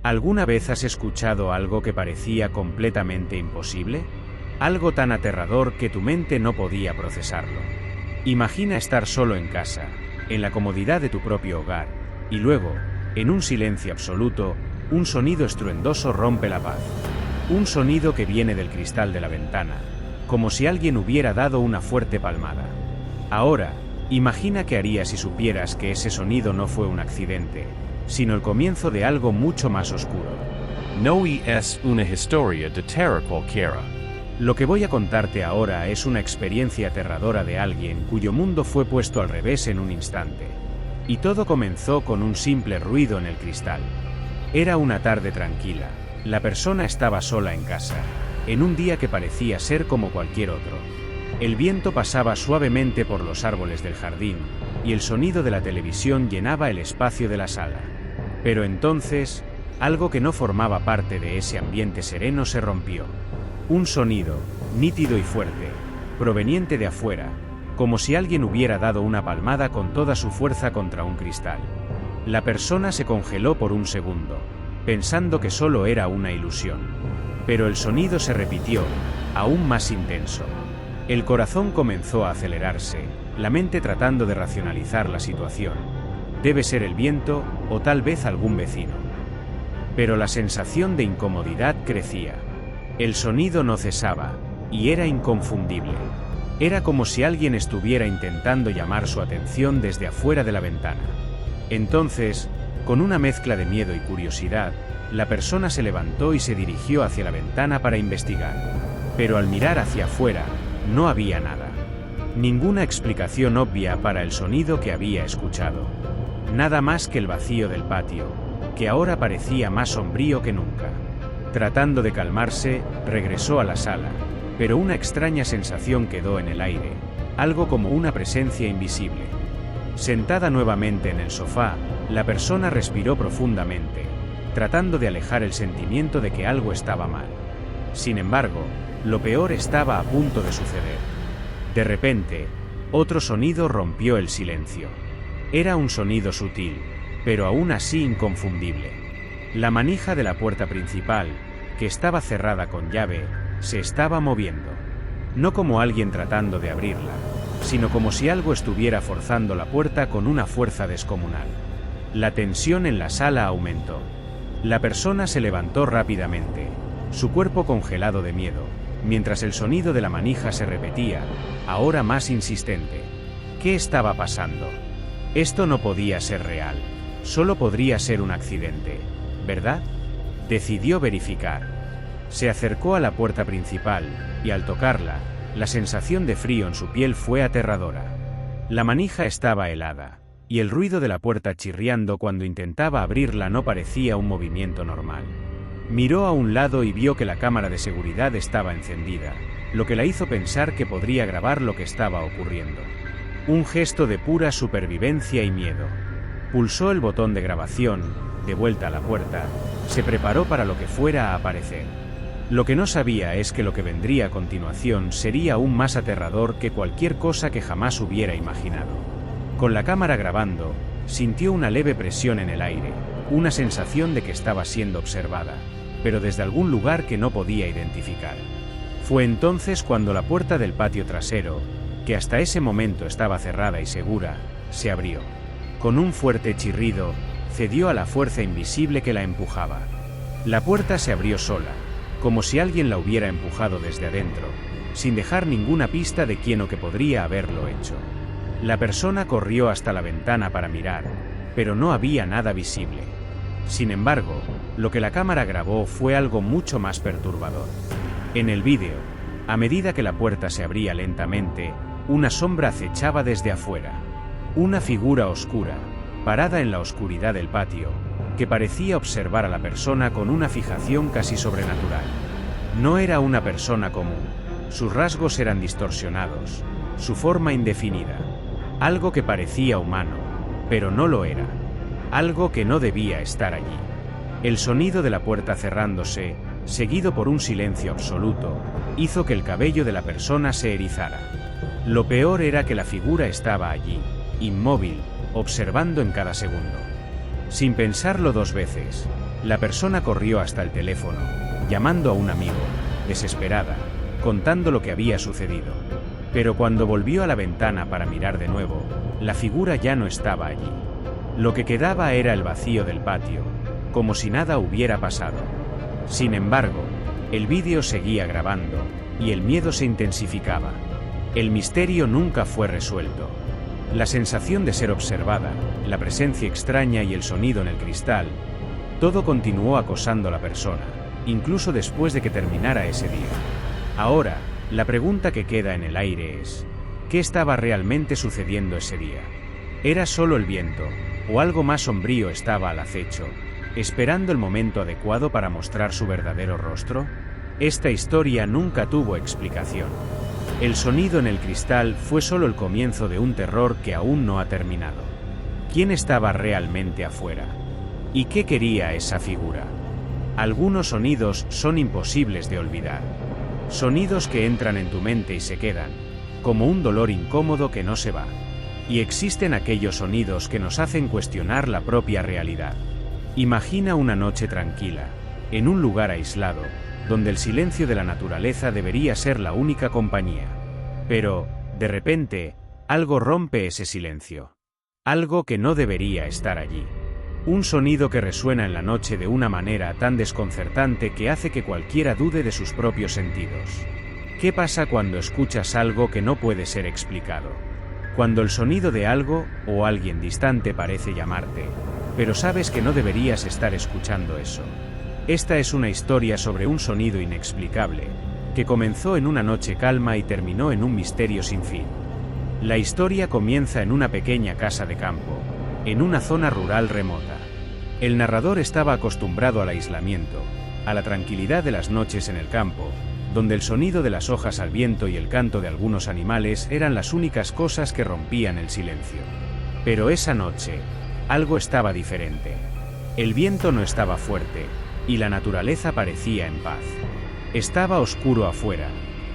¿Alguna vez has escuchado algo que parecía completamente imposible? Algo tan aterrador que tu mente no podía procesarlo. Imagina estar solo en casa, en la comodidad de tu propio hogar, y luego, en un silencio absoluto, un sonido estruendoso rompe la paz. Un sonido que viene del cristal de la ventana, como si alguien hubiera dado una fuerte palmada. Ahora, imagina qué harías si supieras que ese sonido no fue un accidente, sino el comienzo de algo mucho más oscuro. No es una historia de terror cualquiera. Lo que voy a contarte ahora es una experiencia aterradora de alguien cuyo mundo fue puesto al revés en un instante. Y todo comenzó con un simple ruido en el cristal. Era una tarde tranquila. La persona estaba sola en casa, en un día que parecía ser como cualquier otro. El viento pasaba suavemente por los árboles del jardín, y el sonido de la televisión llenaba el espacio de la sala. Pero entonces, algo que no formaba parte de ese ambiente sereno se rompió. Un sonido, nítido y fuerte, proveniente de afuera, como si alguien hubiera dado una palmada con toda su fuerza contra un cristal. La persona se congeló por un segundo, pensando que solo era una ilusión. Pero el sonido se repitió, aún más intenso. El corazón comenzó a acelerarse, la mente tratando de racionalizar la situación. Debe ser el viento, o tal vez algún vecino. Pero la sensación de incomodidad crecía. El sonido no cesaba, y era inconfundible. Era como si alguien estuviera intentando llamar su atención desde afuera de la ventana. Entonces, con una mezcla de miedo y curiosidad, la persona se levantó y se dirigió hacia la ventana para investigar. Pero al mirar hacia afuera, no había nada. Ninguna explicación obvia para el sonido que había escuchado. Nada más que el vacío del patio, que ahora parecía más sombrío que nunca. Tratando de calmarse, regresó a la sala, pero una extraña sensación quedó en el aire, algo como una presencia invisible. Sentada nuevamente en el sofá, la persona respiró profundamente, tratando de alejar el sentimiento de que algo estaba mal. Sin embargo, lo peor estaba a punto de suceder. De repente, otro sonido rompió el silencio. Era un sonido sutil, pero aún así inconfundible. La manija de la puerta principal, que estaba cerrada con llave, se estaba moviendo. No como alguien tratando de abrirla, sino como si algo estuviera forzando la puerta con una fuerza descomunal. La tensión en la sala aumentó. La persona se levantó rápidamente, su cuerpo congelado de miedo, mientras el sonido de la manija se repetía, ahora más insistente. ¿Qué estaba pasando? Esto no podía ser real. Solo podría ser un accidente, ¿verdad? Decidió verificar. Se acercó a la puerta principal, y al tocarla, la sensación de frío en su piel fue aterradora. La manija estaba helada, y el ruido de la puerta chirriando cuando intentaba abrirla no parecía un movimiento normal. Miró a un lado y vio que la cámara de seguridad estaba encendida, lo que la hizo pensar que podría grabar lo que estaba ocurriendo. Un gesto de pura supervivencia y miedo. Pulsó el botón de grabación, de vuelta a la puerta, se preparó para lo que fuera a aparecer. Lo que no sabía es que lo que vendría a continuación sería aún más aterrador que cualquier cosa que jamás hubiera imaginado. Con la cámara grabando, sintió una leve presión en el aire, una sensación de que estaba siendo observada, pero desde algún lugar que no podía identificar. Fue entonces cuando la puerta del patio trasero, que hasta ese momento estaba cerrada y segura, se abrió. Con un fuerte chirrido, cedió a la fuerza invisible que la empujaba. La puerta se abrió sola, como si alguien la hubiera empujado desde adentro, sin dejar ninguna pista de quién o qué podría haberlo hecho. La persona corrió hasta la ventana para mirar, pero no había nada visible. Sin embargo, lo que la cámara grabó fue algo mucho más perturbador. En el vídeo, a medida que la puerta se abría lentamente, una sombra acechaba desde afuera. Una figura oscura, parada en la oscuridad del patio, que parecía observar a la persona con una fijación casi sobrenatural. No era una persona común. Sus rasgos eran distorsionados, su forma indefinida. Algo que parecía humano, pero no lo era. Algo que no debía estar allí. El sonido de la puerta cerrándose, seguido por un silencio absoluto, hizo que el cabello de la persona se erizara. Lo peor era que la figura estaba allí, inmóvil, observando en cada segundo. Sin pensarlo dos veces, La persona corrió hasta el teléfono, llamando a un amigo, desesperada, contando lo que había sucedido. Pero cuando volvió a la ventana para mirar de nuevo, la figura ya no estaba allí. Lo que quedaba era el vacío del patio, como si nada hubiera pasado. Sin embargo, el vídeo seguía grabando, y el miedo se intensificaba. El misterio nunca fue resuelto. La sensación de ser observada, la presencia extraña y el sonido en el cristal, todo continuó acosando a la persona, incluso después de que terminara ese día. Ahora, la pregunta que queda en el aire es, ¿qué estaba realmente sucediendo ese día? ¿Era solo el viento, o algo más sombrío estaba al acecho, esperando el momento adecuado para mostrar su verdadero rostro? Esta historia nunca tuvo explicación. El sonido en el cristal fue solo el comienzo de un terror que aún no ha terminado. ¿Quién estaba realmente afuera? ¿Y qué quería esa figura? Algunos sonidos son imposibles de olvidar. Sonidos que entran en tu mente y se quedan, como un dolor incómodo que no se va. Y existen aquellos sonidos que nos hacen cuestionar la propia realidad. Imagina una noche tranquila, en un lugar aislado, donde el silencio de la naturaleza debería ser la única compañía. Pero, de repente, algo rompe ese silencio. Algo que no debería estar allí. Un sonido que resuena en la noche de una manera tan desconcertante que hace que cualquiera dude de sus propios sentidos. ¿Qué pasa cuando escuchas algo que no puede ser explicado? Cuando el sonido de algo o alguien distante parece llamarte, pero sabes que no deberías estar escuchando eso. Esta es una historia sobre un sonido inexplicable, que comenzó en una noche calma y terminó en un misterio sin fin. La historia comienza en una pequeña casa de campo, en una zona rural remota. El narrador estaba acostumbrado al aislamiento, a la tranquilidad de las noches en el campo, donde el sonido de las hojas al viento y el canto de algunos animales eran las únicas cosas que rompían el silencio. Pero esa noche, algo estaba diferente. El viento no estaba fuerte, y la naturaleza parecía en paz. Estaba oscuro afuera,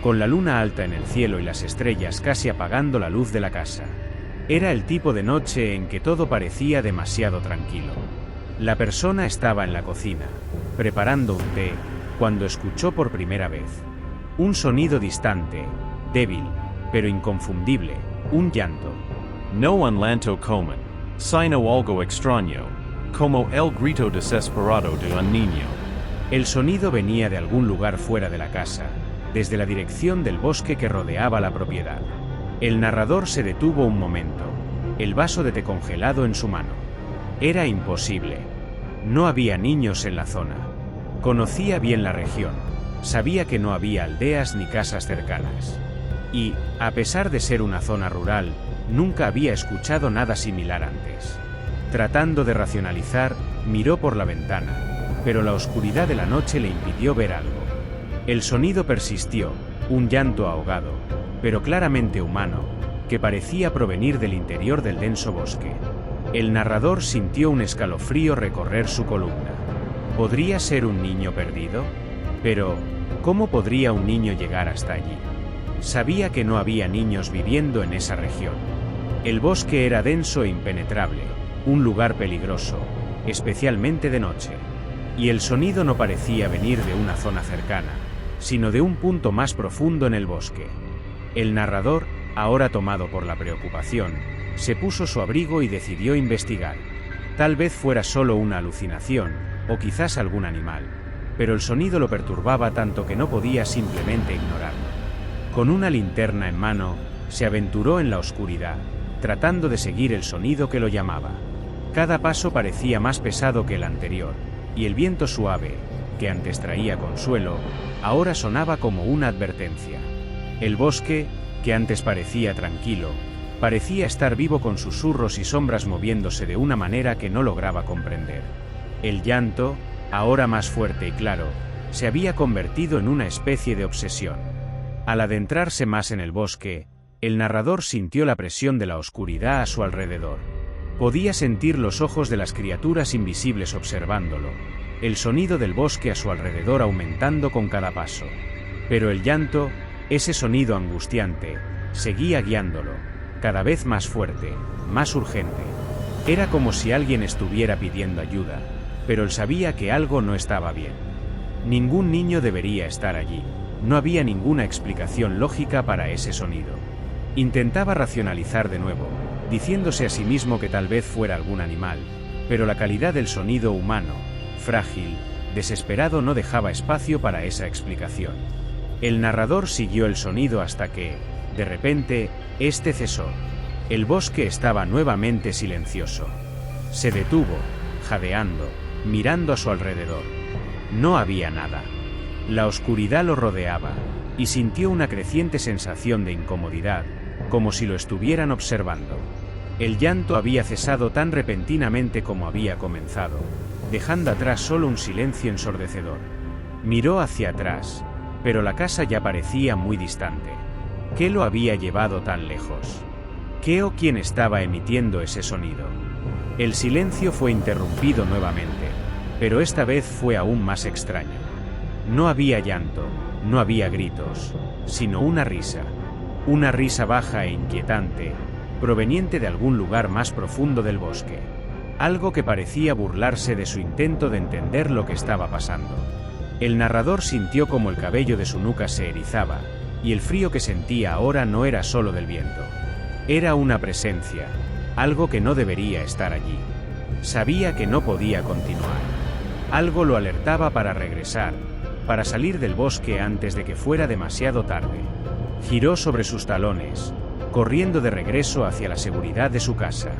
con la luna alta en el cielo y las estrellas casi apagando la luz de la casa. Era el tipo de noche en que todo parecía demasiado tranquilo. La persona estaba en la cocina, preparando un té, cuando escuchó por primera vez un sonido distante, débil, pero inconfundible, un llanto. No un llanto común, sino algo extraño, como el grito desesperado de un niño. El sonido venía de algún lugar fuera de la casa, desde la dirección del bosque que rodeaba la propiedad. El narrador se detuvo un momento, el vaso de té congelado en su mano. Era imposible. No había niños en la zona. Conocía bien la región, sabía que no había aldeas ni casas cercanas. Y, a pesar de ser una zona rural, nunca había escuchado nada similar antes. Tratando de racionalizar, miró por la ventana, pero la oscuridad de la noche le impidió ver algo. El sonido persistió, un llanto ahogado, pero claramente humano, que parecía provenir del interior del denso bosque. El narrador sintió un escalofrío recorrer su columna. ¿Podría ser un niño perdido? Pero, ¿cómo podría un niño llegar hasta allí? Sabía que no había niños viviendo en esa región. El bosque era denso e impenetrable, un lugar peligroso, especialmente de noche. Y el sonido no parecía venir de una zona cercana, sino de un punto más profundo en el bosque. El narrador, ahora tomado por la preocupación, se puso su abrigo y decidió investigar. Tal vez fuera solo una alucinación, o quizás algún animal, pero el sonido lo perturbaba tanto que no podía simplemente ignorarlo. Con una linterna en mano, se aventuró en la oscuridad, tratando de seguir el sonido que lo llamaba. Cada paso parecía más pesado que el anterior, y el viento suave, que antes traía consuelo, ahora sonaba como una advertencia. El bosque, que antes parecía tranquilo, parecía estar vivo con susurros y sombras moviéndose de una manera que no lograba comprender. El llanto, ahora más fuerte y claro, se había convertido en una especie de obsesión. Al adentrarse más en el bosque, el narrador sintió la presión de la oscuridad a su alrededor. Podía sentir los ojos de las criaturas invisibles observándolo, el sonido del bosque a su alrededor aumentando con cada paso. Pero el llanto, ese sonido angustiante, seguía guiándolo, cada vez más fuerte, más urgente. Era como si alguien estuviera pidiendo ayuda, pero él sabía que algo no estaba bien. Ningún niño debería estar allí. No había ninguna explicación lógica para ese sonido. Intentaba racionalizar de nuevo, diciéndose a sí mismo que tal vez fuera algún animal, pero la calidad del sonido humano, frágil, desesperado, no dejaba espacio para esa explicación. El narrador siguió el sonido hasta que, de repente, este cesó. El bosque estaba nuevamente silencioso. Se detuvo, jadeando, mirando a su alrededor. No había nada. La oscuridad lo rodeaba, y sintió una creciente sensación de incomodidad, como si lo estuvieran observando. El llanto había cesado tan repentinamente como había comenzado, dejando atrás solo un silencio ensordecedor. Miró hacia atrás, pero la casa ya parecía muy distante. ¿Qué lo había llevado tan lejos? ¿Qué o quién estaba emitiendo ese sonido? El silencio fue interrumpido nuevamente, pero esta vez fue aún más extraño. No había llanto, no había gritos, sino una risa baja e inquietante, proveniente de algún lugar más profundo del bosque. Algo que parecía burlarse de su intento de entender lo que estaba pasando. El narrador sintió como el cabello de su nuca se erizaba, y el frío que sentía ahora no era solo del viento. Era una presencia, algo que no debería estar allí. Sabía que no podía continuar. Algo lo alertaba para regresar, para salir del bosque antes de que fuera demasiado tarde. Giró sobre sus talones, corriendo de regreso hacia la seguridad de su casa.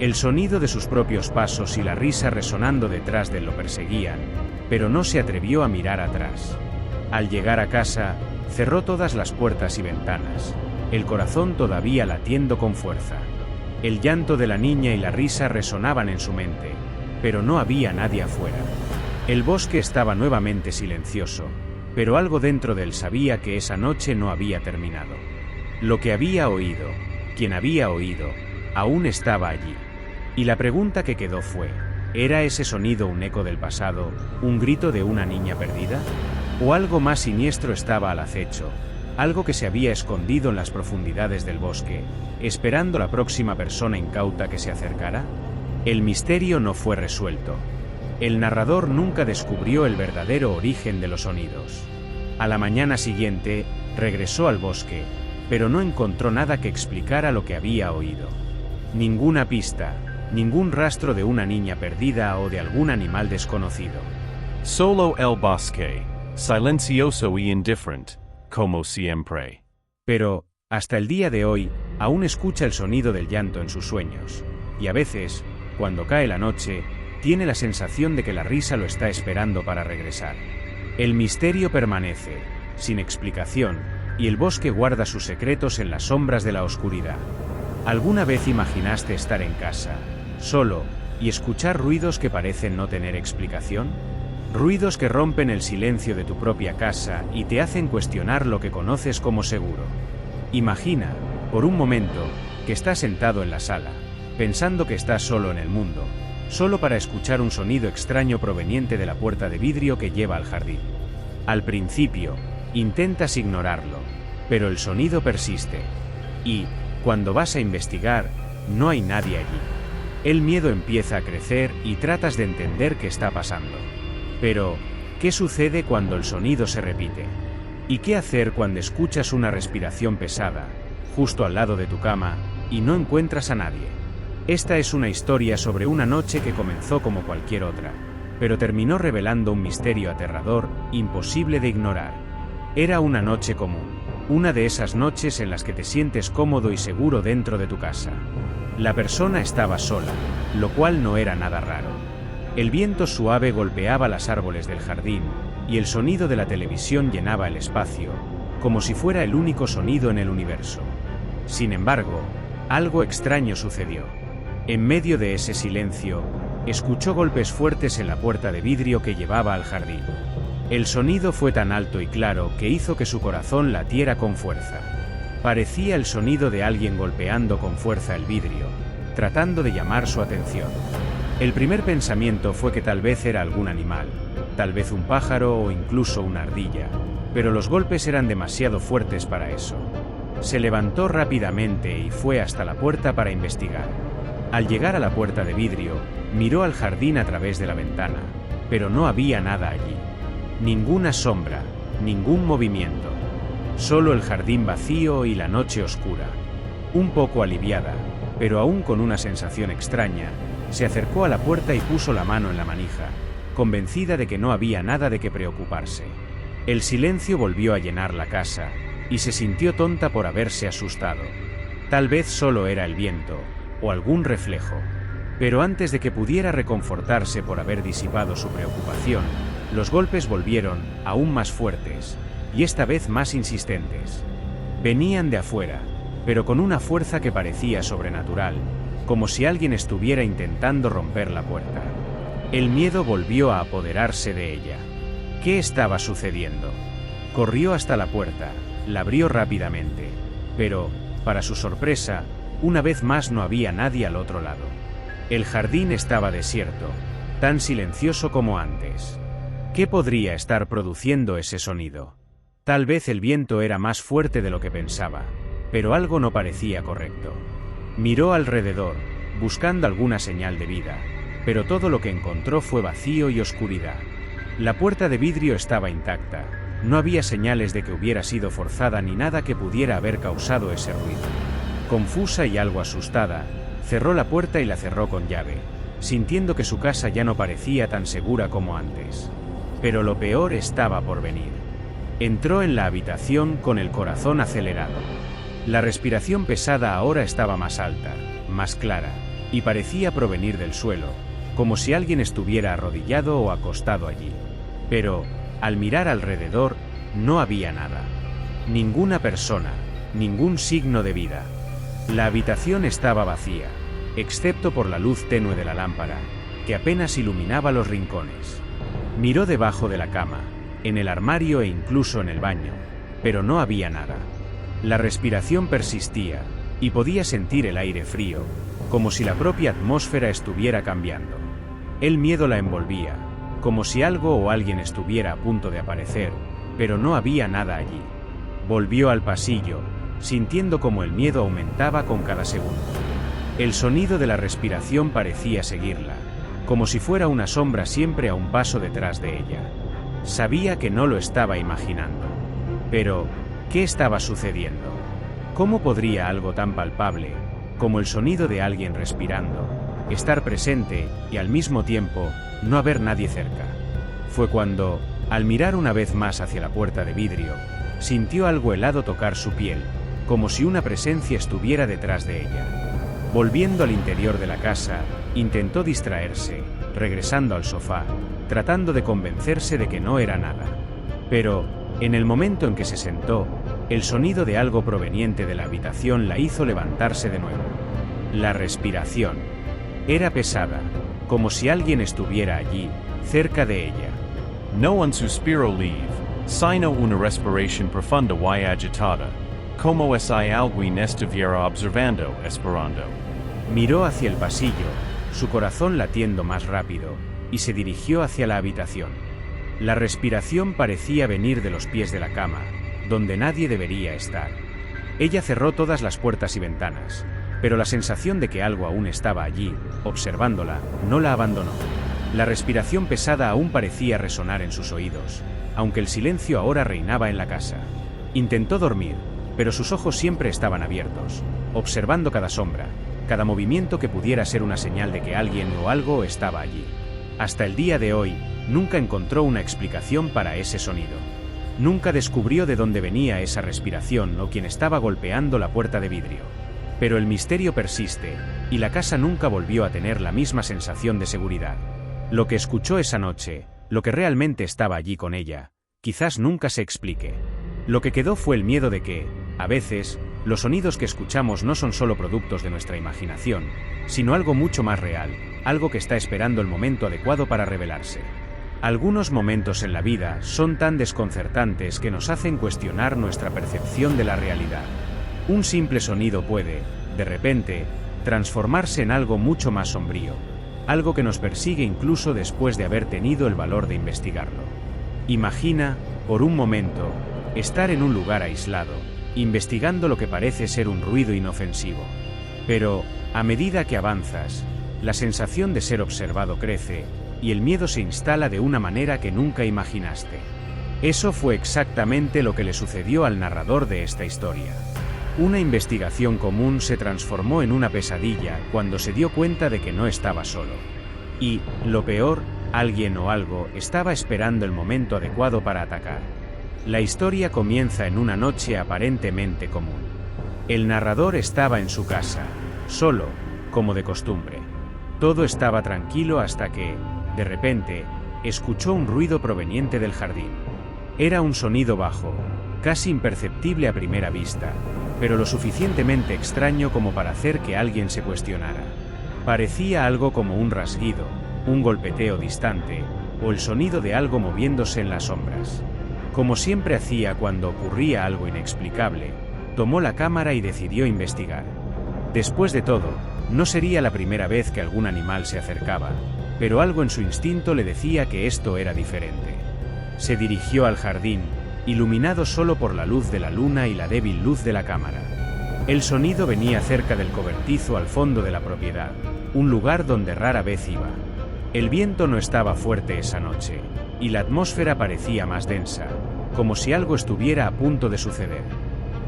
El sonido de sus propios pasos y la risa resonando detrás de él lo perseguían, pero no se atrevió a mirar atrás. Al llegar a casa, cerró todas las puertas y ventanas, el corazón todavía latiendo con fuerza. El llanto de la niña y la risa resonaban en su mente, pero no había nadie afuera. El bosque estaba nuevamente silencioso, pero algo dentro de él sabía que esa noche no había terminado. Lo que había oído, quien había oído, aún estaba allí. Y la pregunta que quedó fue, ¿era ese sonido un eco del pasado, un grito de una niña perdida? ¿O algo más siniestro estaba al acecho, algo que se había escondido en las profundidades del bosque, esperando la próxima persona incauta que se acercara? El misterio no fue resuelto. El narrador nunca descubrió el verdadero origen de los sonidos. A la mañana siguiente, regresó al bosque, pero no encontró nada que explicara lo que había oído. Ninguna pista, ningún rastro de una niña perdida o de algún animal desconocido. Solo el bosque, silencioso y indifferent, como siempre. Pero, hasta el día de hoy, aún escucha el sonido del llanto en sus sueños, y a veces, cuando cae la noche, tiene la sensación de que la risa lo está esperando para regresar. El misterio permanece, sin explicación, y el bosque guarda sus secretos en las sombras de la oscuridad. ¿Alguna vez imaginaste estar en casa, solo, y escuchar ruidos que parecen no tener explicación? Ruidos que rompen el silencio de tu propia casa y te hacen cuestionar lo que conoces como seguro. Imagina, por un momento, que estás sentado en la sala, pensando que estás solo en el mundo, solo para escuchar un sonido extraño proveniente de la puerta de vidrio que lleva al jardín. Al principio, intentas ignorarlo, pero el sonido persiste. Y, cuando vas a investigar, no hay nadie allí. El miedo empieza a crecer y tratas de entender qué está pasando. Pero, ¿qué sucede cuando el sonido se repite? ¿Y qué hacer cuando escuchas una respiración pesada, justo al lado de tu cama, y no encuentras a nadie? Esta es una historia sobre una noche que comenzó como cualquier otra, pero terminó revelando un misterio aterrador, imposible de ignorar. Era una noche común, una de esas noches en las que te sientes cómodo y seguro dentro de tu casa. La persona estaba sola, lo cual no era nada raro. El viento suave golpeaba los árboles del jardín, y el sonido de la televisión llenaba el espacio, como si fuera el único sonido en el universo. Sin embargo, algo extraño sucedió. En medio de ese silencio, escuchó golpes fuertes en la puerta de vidrio que llevaba al jardín. El sonido fue tan alto y claro que hizo que su corazón latiera con fuerza. Parecía el sonido de alguien golpeando con fuerza el vidrio, tratando de llamar su atención. El primer pensamiento fue que tal vez era algún animal, tal vez un pájaro o incluso una ardilla, pero los golpes eran demasiado fuertes para eso. Se levantó rápidamente y fue hasta la puerta para investigar. Al llegar a la puerta de vidrio, miró al jardín a través de la ventana, pero no había nada allí. Ninguna sombra, ningún movimiento. Solo el jardín vacío y la noche oscura. Un poco aliviada, pero aún con una sensación extraña, se acercó a la puerta y puso la mano en la manija, convencida de que no había nada de qué preocuparse. El silencio volvió a llenar la casa, y se sintió tonta por haberse asustado. Tal vez solo era el viento, o algún reflejo. Pero antes de que pudiera reconfortarse por haber disipado su preocupación, los golpes volvieron, aún más fuertes, y esta vez más insistentes. Venían de afuera, pero con una fuerza que parecía sobrenatural, como si alguien estuviera intentando romper la puerta. El miedo volvió a apoderarse de ella. ¿Qué estaba sucediendo? Corrió hasta la puerta, la abrió rápidamente, pero, para su sorpresa, una vez más no había nadie al otro lado. El jardín estaba desierto, tan silencioso como antes. ¿Qué podría estar produciendo ese sonido? Tal vez el viento era más fuerte de lo que pensaba, pero algo no parecía correcto. Miró alrededor, buscando alguna señal de vida, pero todo lo que encontró fue vacío y oscuridad. La puerta de vidrio estaba intacta, no había señales de que hubiera sido forzada ni nada que pudiera haber causado ese ruido. Confusa y algo asustada, cerró la puerta y la cerró con llave, sintiendo que su casa ya no parecía tan segura como antes. Pero lo peor estaba por venir. Entró en la habitación con el corazón acelerado. La respiración pesada ahora estaba más alta, más clara, y parecía provenir del suelo, como si alguien estuviera arrodillado o acostado allí. Pero, al mirar alrededor, no había nada. Ninguna persona, ningún signo de vida. La habitación estaba vacía, excepto por la luz tenue de la lámpara, que apenas iluminaba los rincones. Miró debajo de la cama, en el armario e incluso en el baño, pero no había nada. La respiración persistía, y podía sentir el aire frío, como si la propia atmósfera estuviera cambiando. El miedo la envolvía, como si algo o alguien estuviera a punto de aparecer, pero no había nada allí. Volvió al pasillo, sintiendo como el miedo aumentaba con cada segundo. El sonido de la respiración parecía seguirla, como si fuera una sombra siempre a un paso detrás de ella. Sabía que no lo estaba imaginando. Pero, ¿qué estaba sucediendo? ¿Cómo podría algo tan palpable, como el sonido de alguien respirando, estar presente y al mismo tiempo no haber nadie cerca? Fue cuando, al mirar una vez más hacia la puerta de vidrio, sintió algo helado tocar su piel, como si una presencia estuviera detrás de ella. Volviendo al interior de la casa, intentó distraerse, regresando al sofá, tratando de convencerse de que no era nada. Pero, en el momento en que se sentó, el sonido de algo proveniente de la habitación la hizo levantarse de nuevo. La respiración. Era pesada, como si alguien estuviera allí, cerca de ella. No un suspiro lieve, sino una respiración profunda y agitada, como si alguien estuviera observando, esperando. Miró hacia el pasillo, su corazón latiendo más rápido, y se dirigió hacia la habitación. La respiración parecía venir de los pies de la cama, donde nadie debería estar. Ella cerró todas las puertas y ventanas, pero la sensación de que algo aún estaba allí, observándola, no la abandonó. La respiración pesada aún parecía resonar en sus oídos, aunque el silencio ahora reinaba en la casa. Intentó dormir, pero sus ojos siempre estaban abiertos, observando cada sombra, cada movimiento que pudiera ser una señal de que alguien o algo estaba allí. Hasta el día de hoy, nunca encontró una explicación para ese sonido. Nunca descubrió de dónde venía esa respiración o quién estaba golpeando la puerta de vidrio. Pero el misterio persiste, y la casa nunca volvió a tener la misma sensación de seguridad. Lo que escuchó esa noche, lo que realmente estaba allí con ella, quizás nunca se explique. Lo que quedó fue el miedo de que, a veces, los sonidos que escuchamos no son solo productos de nuestra imaginación, sino algo mucho más real, algo que está esperando el momento adecuado para revelarse. Algunos momentos en la vida son tan desconcertantes que nos hacen cuestionar nuestra percepción de la realidad. Un simple sonido puede, de repente, transformarse en algo mucho más sombrío, algo que nos persigue incluso después de haber tenido el valor de investigarlo. Imagina, por un momento, estar en un lugar aislado, investigando lo que parece ser un ruido inofensivo. Pero, A medida que avanzas, la sensación de ser observado crece, y el miedo se instala de una manera que nunca imaginaste. Eso fue exactamente lo que le sucedió al narrador de esta historia. Una investigación común se transformó en una pesadilla cuando se dio cuenta de que no estaba solo. Y, lo peor, alguien o algo estaba esperando el momento adecuado para atacar. La historia comienza en una noche aparentemente común. El narrador estaba en su casa, solo, como de costumbre. Todo estaba tranquilo hasta que, de repente, escuchó un ruido proveniente del jardín. Era un sonido bajo, casi imperceptible a primera vista, pero lo suficientemente extraño como para hacer que alguien se cuestionara. Parecía algo como un rasguido, un golpeteo distante, o el sonido de algo moviéndose en las sombras. Como siempre hacía cuando ocurría algo inexplicable, tomó la cámara y decidió investigar. Después de todo, no sería la primera vez que algún animal se acercaba, pero algo en su instinto le decía que esto era diferente. Se dirigió al jardín, iluminado solo por la luz de la luna y la débil luz de la cámara. El sonido venía cerca del cobertizo al fondo de la propiedad, un lugar donde rara vez iba. El viento no estaba fuerte esa noche, y la atmósfera parecía más densa, como si algo estuviera a punto de suceder.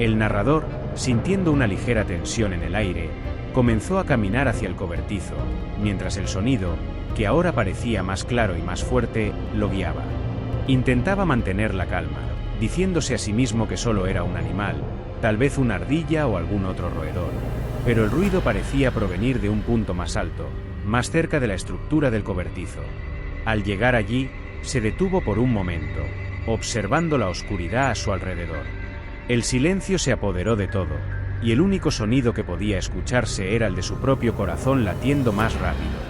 El narrador, sintiendo una ligera tensión en el aire, comenzó a caminar hacia el cobertizo, mientras el sonido, que ahora parecía más claro y más fuerte, lo guiaba. Intentaba mantener la calma, diciéndose a sí mismo que solo era un animal, tal vez una ardilla o algún otro roedor, pero el ruido parecía provenir de un punto más alto, más cerca de la estructura del cobertizo. Al llegar allí, se detuvo por un momento, observando la oscuridad a su alrededor. El silencio se apoderó de todo, y el único sonido que podía escucharse era el de su propio corazón latiendo más rápido.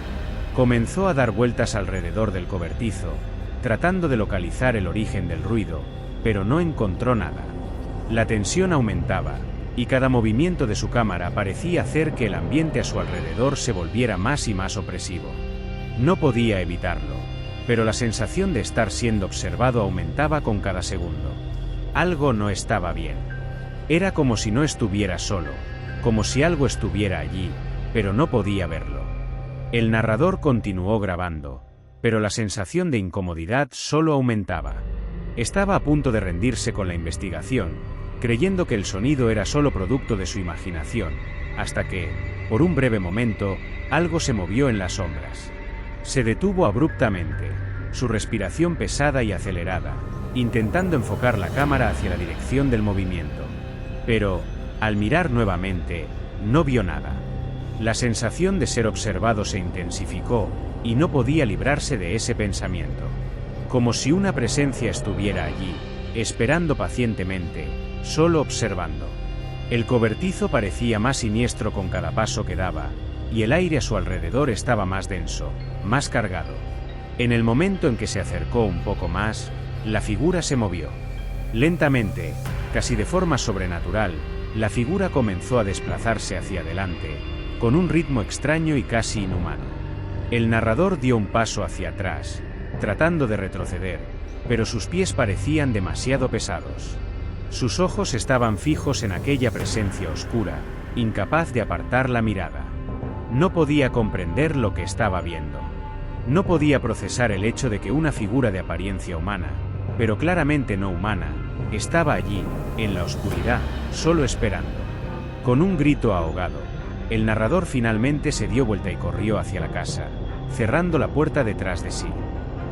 Comenzó a dar vueltas alrededor del cobertizo, tratando de localizar el origen del ruido, pero no encontró nada. La tensión aumentaba, y cada movimiento de su cámara parecía hacer que el ambiente a su alrededor se volviera más y más opresivo. No podía evitarlo, pero la sensación de estar siendo observado aumentaba con cada segundo. Algo no estaba bien. Era como si no estuviera solo, como si algo estuviera allí, pero no podía verlo. El narrador continuó grabando, pero la sensación de incomodidad solo aumentaba. Estaba a punto de rendirse con la investigación, creyendo que el sonido era solo producto de su imaginación, hasta que, por un breve momento, algo se movió en las sombras. Se detuvo abruptamente, su respiración pesada y acelerada, intentando enfocar la cámara hacia la dirección del movimiento. Pero, al mirar nuevamente, no vio nada. La sensación de ser observado se intensificó, y no podía librarse de ese pensamiento. Como si una presencia estuviera allí, esperando pacientemente, solo observando. El cobertizo parecía más siniestro con cada paso que daba, y el aire a su alrededor estaba más denso, más cargado. En el momento en que se acercó un poco más, la figura se movió. Lentamente, casi de forma sobrenatural, la figura comenzó a desplazarse hacia adelante, con un ritmo extraño y casi inhumano. El narrador dio un paso hacia atrás, tratando de retroceder, pero sus pies parecían demasiado pesados. Sus ojos estaban fijos en aquella presencia oscura, incapaz de apartar la mirada. No podía comprender lo que estaba viendo. No podía procesar el hecho de que una figura de apariencia humana, pero claramente no humana, estaba allí, en la oscuridad, solo esperando. Con un grito ahogado, el narrador finalmente se dio vuelta y corrió hacia la casa, cerrando la puerta detrás de sí.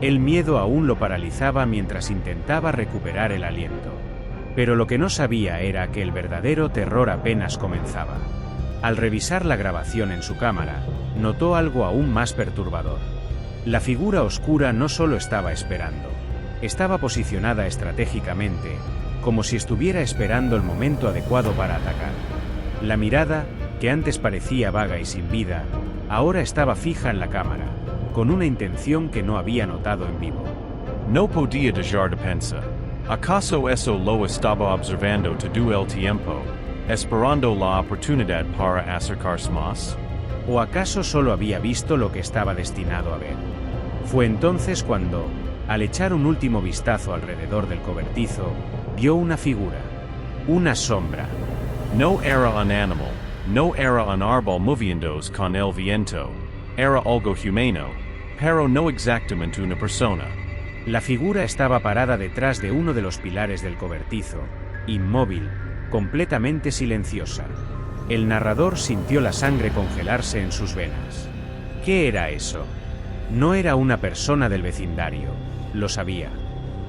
El miedo aún lo paralizaba mientras intentaba recuperar el aliento. Pero lo que no sabía era que el verdadero terror apenas comenzaba. Al revisar la grabación en su cámara, notó algo aún más perturbador. La figura oscura no solo estaba esperando, estaba posicionada estratégicamente, como si estuviera esperando el momento adecuado para atacar. La mirada, que antes parecía vaga y sin vida, ahora estaba fija en la cámara, con una intención que no había notado en vivo. No podía dejar de pensar. ¿Acaso eso lo estaba observando todo el tiempo, esperando la oportunidad para acercarse más? ¿O acaso solo había visto lo que estaba destinado a ver? Fue entonces cuando, al echar un último vistazo alrededor del cobertizo, vio una figura, una sombra. No era un animal, No era un árbol moviéndose con el viento, era algo humano, pero no exactamente una persona. La figura estaba parada detrás de uno de los pilares del cobertizo, inmóvil, completamente silenciosa. El narrador sintió la sangre congelarse en sus venas. ¿Qué era eso? No era una persona del vecindario, lo sabía.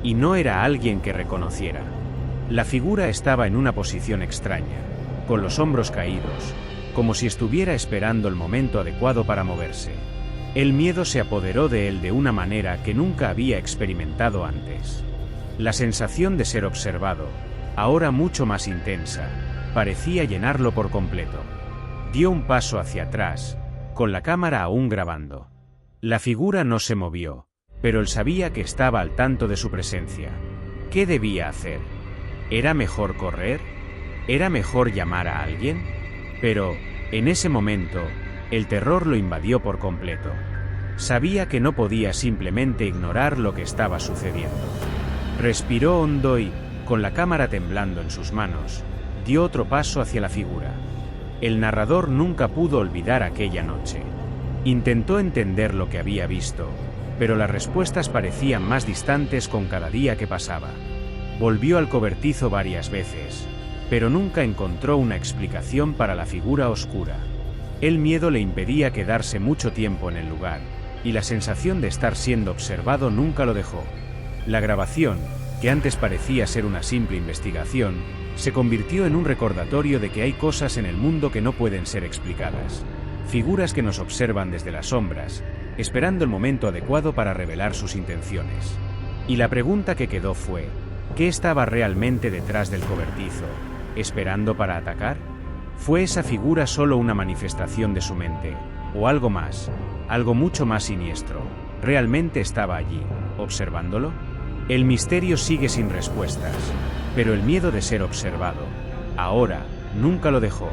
Y no era alguien que reconociera. La figura estaba en una posición extraña, con los hombros caídos, como si estuviera esperando el momento adecuado para moverse. El miedo se apoderó de él de una manera que nunca había experimentado antes. La sensación de ser observado, ahora mucho más intensa, parecía llenarlo por completo. Dio un paso hacia atrás, con la cámara aún grabando. La figura no se movió, pero él sabía que estaba al tanto de su presencia. ¿Qué debía hacer? ¿Era mejor correr? ¿Era mejor llamar a alguien? Pero, en ese momento, el terror lo invadió por completo. Sabía que no podía simplemente ignorar lo que estaba sucediendo. Respiró hondo y, con la cámara temblando en sus manos, dio otro paso hacia la figura. El narrador nunca pudo olvidar aquella noche. Intentó entender lo que había visto, pero las respuestas parecían más distantes con cada día que pasaba. Volvió al cobertizo varias veces, pero nunca encontró una explicación para la figura oscura. El miedo le impedía quedarse mucho tiempo en el lugar, y la sensación de estar siendo observado nunca lo dejó. La grabación, que antes parecía ser una simple investigación, se convirtió en un recordatorio de que hay cosas en el mundo que no pueden ser explicadas. Figuras que nos observan desde las sombras, esperando el momento adecuado para revelar sus intenciones. Y la pregunta que quedó fue, ¿qué estaba realmente detrás del cobertizo, esperando para atacar? ¿Fue esa figura solo una manifestación de su mente, o algo más, algo mucho más siniestro? ¿Realmente estaba allí, observándolo? El misterio sigue sin respuestas, pero el miedo de ser observado, ahora, nunca lo dejó.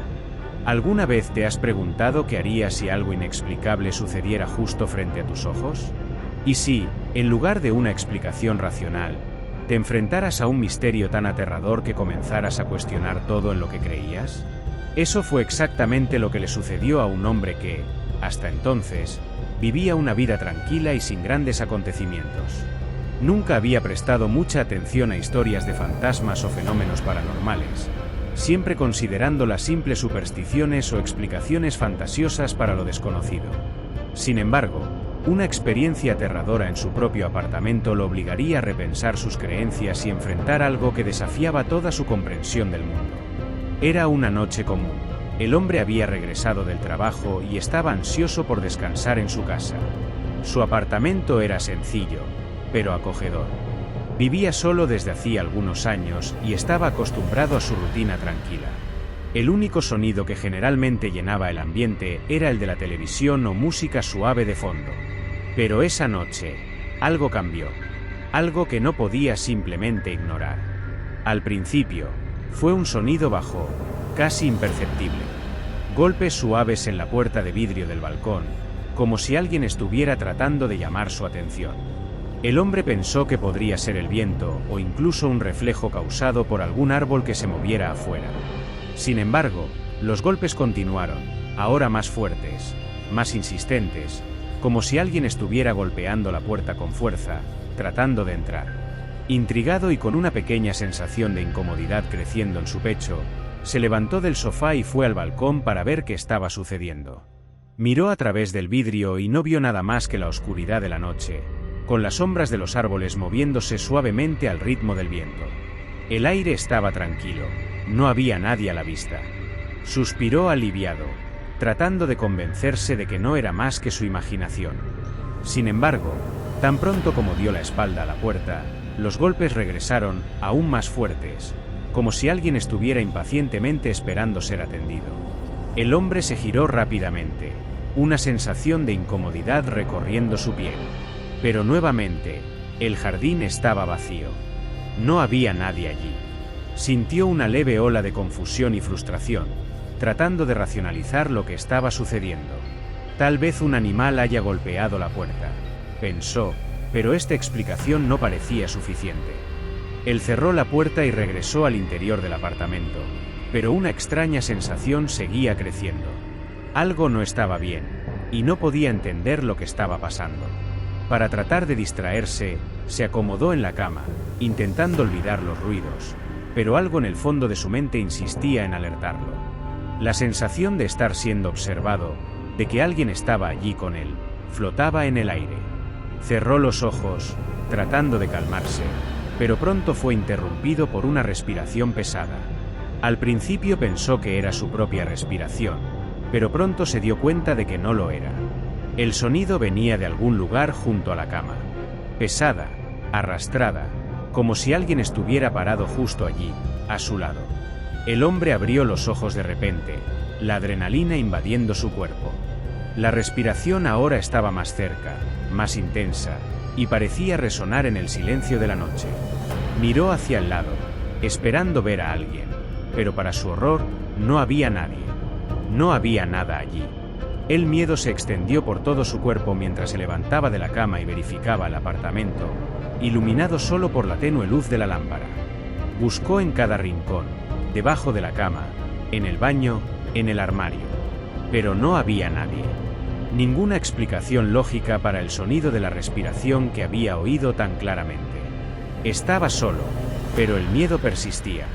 ¿Alguna vez te has preguntado qué harías si algo inexplicable sucediera justo frente a tus ojos? Y si, en lugar de una explicación racional, te enfrentaras a un misterio tan aterrador que comenzaras a cuestionar todo en lo que creías? Eso fue exactamente lo que le sucedió a un hombre que, hasta entonces, vivía una vida tranquila y sin grandes acontecimientos. Nunca había prestado mucha atención a historias de fantasmas o fenómenos paranormales, siempre considerando las simples supersticiones o explicaciones fantasiosas para lo desconocido. Sin embargo, una experiencia aterradora en su propio apartamento lo obligaría a repensar sus creencias y enfrentar algo que desafiaba toda su comprensión del mundo. Era una noche común. El hombre había regresado del trabajo y estaba ansioso por descansar en su casa. Su apartamento era sencillo, pero acogedor. Vivía solo desde hacía algunos años y estaba acostumbrado a su rutina tranquila. El único sonido que generalmente llenaba el ambiente era el de la televisión o música suave de fondo. Pero esa noche, algo cambió. Algo que no podía simplemente ignorar. Al principio, fue un sonido bajo, casi imperceptible. Golpes suaves en la puerta de vidrio del balcón, como si alguien estuviera tratando de llamar su atención. El hombre pensó que podría ser el viento o incluso un reflejo causado por algún árbol que se moviera afuera. Sin embargo, los golpes continuaron, ahora más fuertes, más insistentes, como si alguien estuviera golpeando la puerta con fuerza, tratando de entrar. Intrigado y con una pequeña sensación de incomodidad creciendo en su pecho, se levantó del sofá y fue al balcón para ver qué estaba sucediendo. Miró a través del vidrio y no vio nada más que la oscuridad de la noche, con las sombras de los árboles moviéndose suavemente al ritmo del viento. El aire estaba tranquilo, no había nadie a la vista. Suspiró aliviado, tratando de convencerse de que no era más que su imaginación. Sin embargo, tan pronto como dio la espalda a la puerta, los golpes regresaron, aún más fuertes, como si alguien estuviera impacientemente esperando ser atendido. El hombre se giró rápidamente, una sensación de incomodidad recorriendo su piel. Pero nuevamente, el jardín estaba vacío. No había nadie allí. Sintió una leve ola de confusión y frustración, tratando de racionalizar lo que estaba sucediendo. Tal vez un animal haya golpeado la puerta, pensó, pero esta explicación no parecía suficiente. Él cerró la puerta y regresó al interior del apartamento, pero una extraña sensación seguía creciendo. Algo no estaba bien, y no podía entender lo que estaba pasando. Para tratar de distraerse, se acomodó en la cama, intentando olvidar los ruidos, pero algo en el fondo de su mente insistía en alertarlo. La sensación de estar siendo observado, de que alguien estaba allí con él, flotaba en el aire. Cerró los ojos, tratando de calmarse, pero pronto fue interrumpido por una respiración pesada. Al principio pensó que era su propia respiración, pero pronto se dio cuenta de que no lo era. El sonido venía de algún lugar junto a la cama. Pesada, arrastrada, como si alguien estuviera parado justo allí, a su lado. El hombre abrió los ojos de repente, la adrenalina invadiendo su cuerpo. La respiración ahora estaba más cerca, más intensa, y parecía resonar en el silencio de la noche. Miró hacia el lado, esperando ver a alguien, pero para su horror, no había nadie. No había nada allí. El miedo se extendió por todo su cuerpo mientras se levantaba de la cama y verificaba el apartamento, iluminado solo por la tenue luz de la lámpara. Buscó en cada rincón, debajo de la cama, en el baño, en el armario. Pero no había nadie. Ninguna explicación lógica para el sonido de la respiración que había oído tan claramente. Estaba solo, pero el miedo persistía.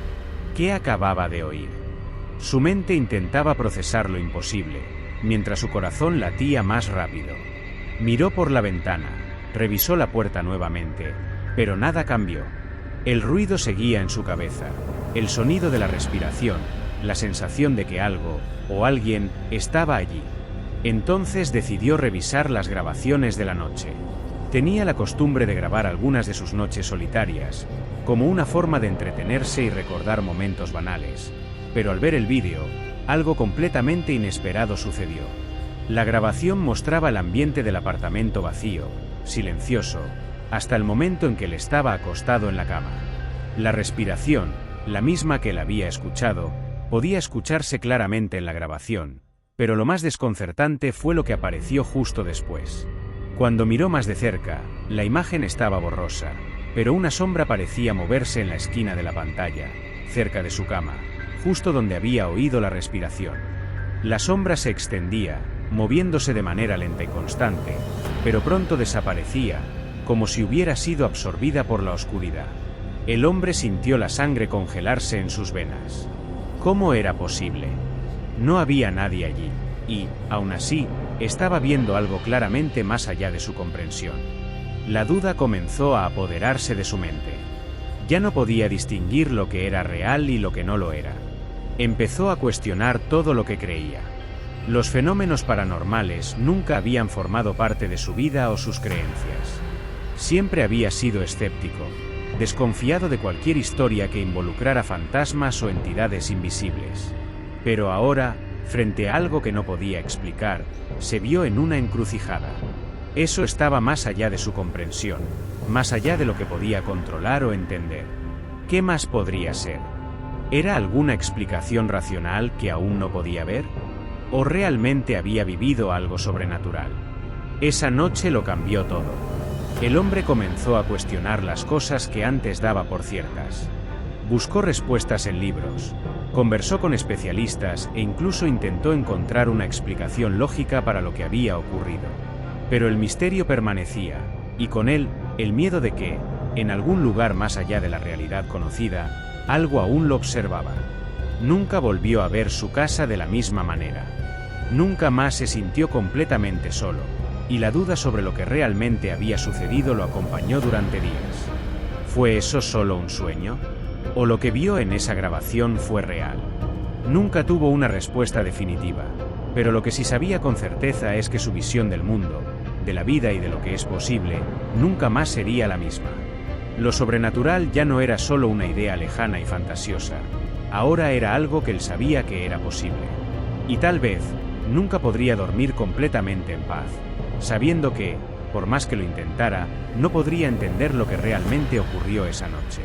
¿Qué acababa de oír? Su mente intentaba procesar lo imposible, mientras su corazón latía más rápido. Miró por la ventana, revisó la puerta nuevamente, pero nada cambió. El ruido seguía en su cabeza, el sonido de la respiración, la sensación de que algo, o alguien, estaba allí. Entonces decidió revisar las grabaciones de la noche. Tenía la costumbre de grabar algunas de sus noches solitarias, como una forma de entretenerse y recordar momentos banales. Pero al ver el vídeo, algo completamente inesperado sucedió. La grabación mostraba el ambiente del apartamento vacío, silencioso, hasta el momento en que él estaba acostado en la cama. La respiración, la misma que él había escuchado, podía escucharse claramente en la grabación, pero lo más desconcertante fue lo que apareció justo después. Cuando miró más de cerca, la imagen estaba borrosa, pero una sombra parecía moverse en la esquina de la pantalla, cerca de su cama, justo donde había oído la respiración. La sombra se extendía, moviéndose de manera lenta y constante, pero pronto desaparecía, como si hubiera sido absorbida por la oscuridad. El hombre sintió la sangre congelarse en sus venas. ¿Cómo era posible? No había nadie allí, y, aún así, estaba viendo algo claramente más allá de su comprensión. La duda comenzó a apoderarse de su mente. Ya no podía distinguir lo que era real y lo que no lo era. Empezó a cuestionar todo lo que creía. Los fenómenos paranormales nunca habían formado parte de su vida o sus creencias. Siempre había sido escéptico, desconfiado de cualquier historia que involucrara fantasmas o entidades invisibles. Pero ahora, frente a algo que no podía explicar, se vio en una encrucijada. Eso estaba más allá de su comprensión, más allá de lo que podía controlar o entender. ¿Qué más podría ser? ¿Era alguna explicación racional que aún no podía ver? ¿O realmente había vivido algo sobrenatural? Esa noche lo cambió todo. El hombre comenzó a cuestionar las cosas que antes daba por ciertas. Buscó respuestas en libros, conversó con especialistas e incluso intentó encontrar una explicación lógica para lo que había ocurrido. Pero el misterio permanecía, y con él, el miedo de que, en algún lugar más allá de la realidad conocida, algo aún lo observaba. Nunca volvió a ver su casa de la misma manera. Nunca más se sintió completamente solo, y la duda sobre lo que realmente había sucedido lo acompañó durante días. ¿Fue eso solo un sueño? ¿O lo que vio en esa grabación fue real? Nunca tuvo una respuesta definitiva, pero lo que sí sabía con certeza es que su visión del mundo, de la vida y de lo que es posible, nunca más sería la misma. Lo sobrenatural ya no era solo una idea lejana y fantasiosa, ahora era algo que él sabía que era posible. Y tal vez, nunca podría dormir completamente en paz, sabiendo que, por más que lo intentara, no podría entender lo que realmente ocurrió esa noche.